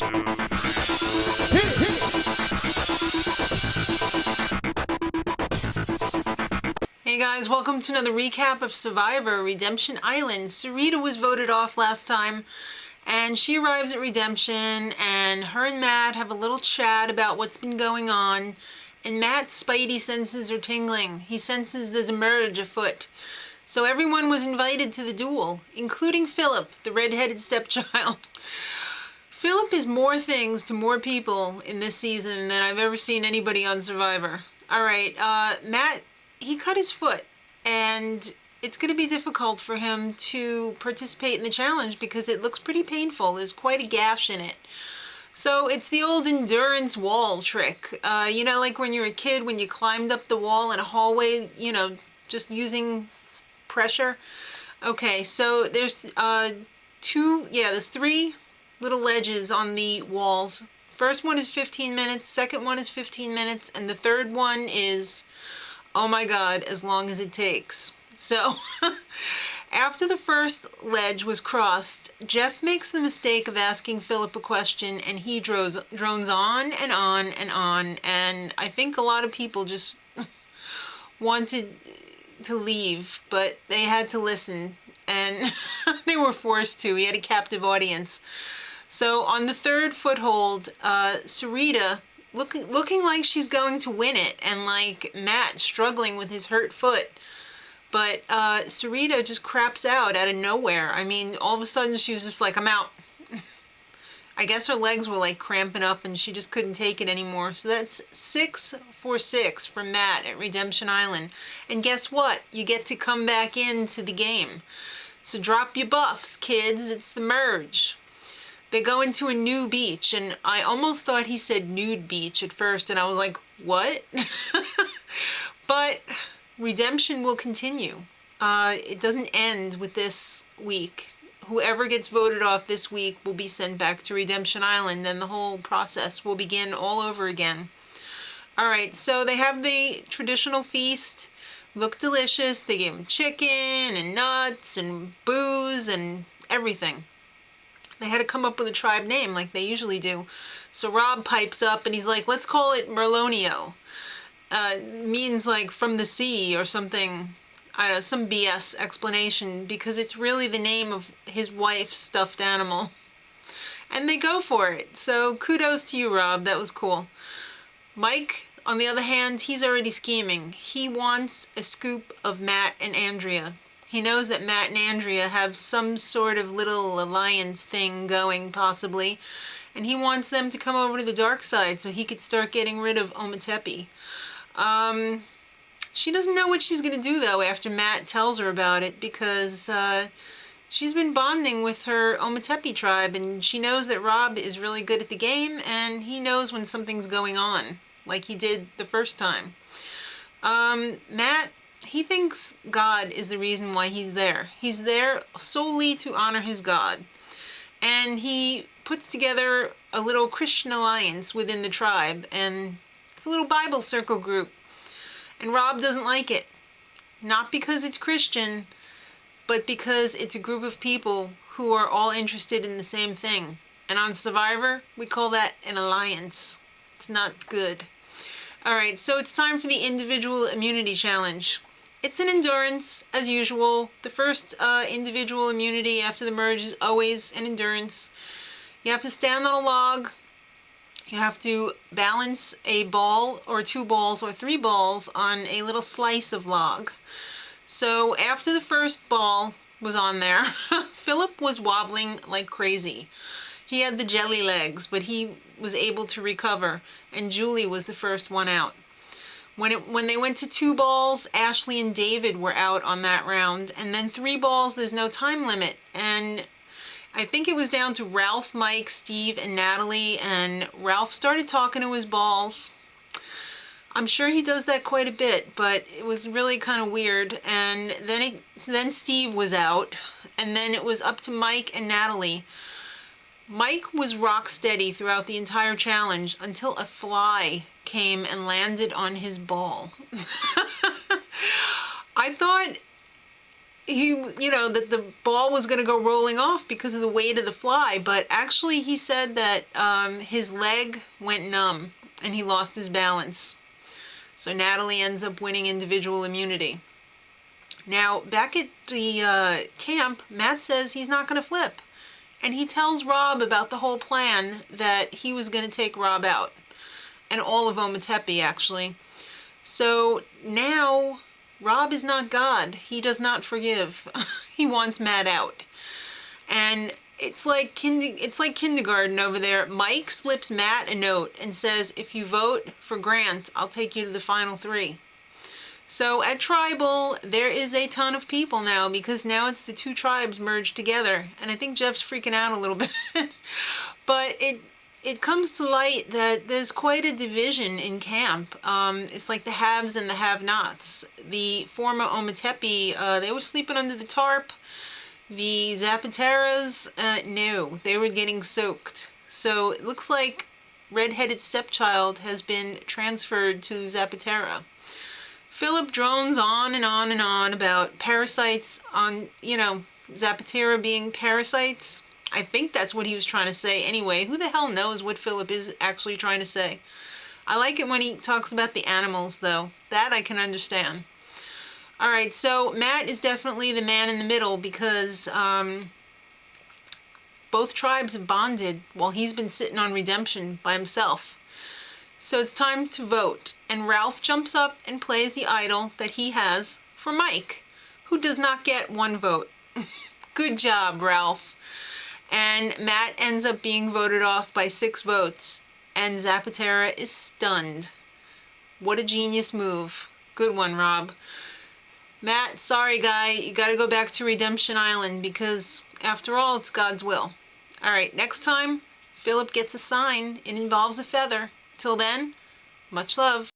Hey guys, welcome to another recap of Survivor Redemption Island. Sarita was voted off last time, and she arrives at Redemption, and her and Matt have a little chat about what's been going on, and Matt's spidey senses are tingling. He senses there's a merge afoot. So everyone was invited to the duel, including Philip, the red-headed stepchild. Philip is more things to more people in this season than I've ever seen anybody on Survivor. Alright, Matt, he cut his foot, and it's going to be difficult for him to participate in the challenge because it looks pretty painful. There's quite a gash in it. So it's the old endurance wall trick. You know, like when you were a kid, when you climbed up the wall in a hallway, you know, just using pressure. Okay, so there's there's 3 little ledges on the walls. First one is 15 minutes, second one is 15 minutes, and the third one is, oh my God, as long as it takes. So after the first ledge was crossed, Jeff makes the mistake of asking Philip a question, and he drones on and on and on, and I think a lot of people just wanted to leave, but they had to listen, and they were forced to. He had a captive audience. So on the third foothold, Sarita, looking like she's going to win it, and like Matt struggling with his hurt foot. But Sarita just craps out of nowhere. I mean, all of a sudden she was just like, I'm out. I guess her legs were like cramping up and she just couldn't take it anymore. So that's 6 for 6 from Matt at Redemption Island. And guess what? You get to come back into the game. So drop your buffs, kids. It's the merge. They go into a new beach, and I almost thought he said nude beach at first, and I was like, what? But Redemption will continue. It doesn't end with this week. Whoever gets voted off this week will be sent back to Redemption Island, then the whole process will begin all over again. Alright, so they have the traditional feast. Look delicious. They gave them chicken and nuts and booze and everything. They had to come up with a tribe name like they usually do. So Rob pipes up and he's like, let's call it Merlonio. Means like from the sea or something, some BS explanation, because it's really the name of his wife's stuffed animal. And they go for it. So kudos to you, Rob. That was cool. Mike, on the other hand, he's already scheming. He wants a scoop of Matt and Andrea. He knows that Matt and Andrea have some sort of little alliance thing going, possibly, and he wants them to come over to the dark side so he could start getting rid of Ometepe. She doesn't know what she's going to do, though, after Matt tells her about it, because she's been bonding with her Ometepe tribe, and she knows that Rob is really good at the game, and he knows when something's going on, like he did the first time. Matt, he thinks God is the reason why he's there. He's there solely to honor his God. And he puts together a little Christian alliance within the tribe, and it's a little Bible circle group. And Rob doesn't like it. Not because it's Christian, but because it's a group of people who are all interested in the same thing. And on Survivor, we call that an alliance. It's not good. Alright, so it's time for the individual immunity challenge. It's an endurance, as usual. The first individual immunity after the merge is always an endurance. You have to stand on a log. You have to balance a ball or 2 balls or 3 balls on a little slice of log. So after the first ball was on there, Philip was wobbling like crazy. He had the jelly legs, but he was able to recover, and Julie was the first one out. When they went to 2 balls, Ashley and David were out on that round, and then 3 balls, there's no time limit, and I think it was down to Ralph, Mike, Steve, and Natalie, and Ralph started talking to his balls. I'm sure he does that quite a bit, but it was really kind of weird, and then Steve was out, and then it was up to Mike and Natalie. Mike was rock steady throughout the entire challenge until a fly came and landed on his ball. I thought that the ball was going to go rolling off because of the weight of the fly, but actually he said that his leg went numb and he lost his balance. So Natalie ends up winning individual immunity. Now, back at the camp, Matt says he's not going to flip. And he tells Rob about the whole plan that he was going to take Rob out. And all of Ometepe, actually. So now, Rob is not God. He does not forgive. He wants Matt out. And it's like kindergarten over there. Mike slips Matt a note and says, if you vote for Grant, I'll take you to the final 3. So at Tribal, there is a ton of people now because now it's the 2 tribes merged together. And I think Jeff's freaking out a little bit. But it comes to light that there's quite a division in camp. It's like the haves and the have-nots. The former Ometepe, they were sleeping under the tarp. The Zapateras, no, they were getting soaked. So it looks like redheaded stepchild has been transferred to Zapatera. Philip drones on and on and on about parasites on, Zapatera being parasites. I think that's what he was trying to say anyway. Who the hell knows what Philip is actually trying to say? I like it when he talks about the animals, though. That I can understand. All right, so Matt is definitely the man in the middle because both tribes have bonded while he's been sitting on redemption by himself. So it's time to vote. And Ralph jumps up and plays the idol that he has for Mike, who does not get 1 vote. Good job, Ralph. And Matt ends up being voted off by 6 votes. And Zapatera is stunned. What a genius move. Good one, Rob. Matt, sorry guy, you gotta go back to Redemption Island because, after all, it's God's will. Alright, next time, Philip gets a sign. It involves a feather. Till then, much love.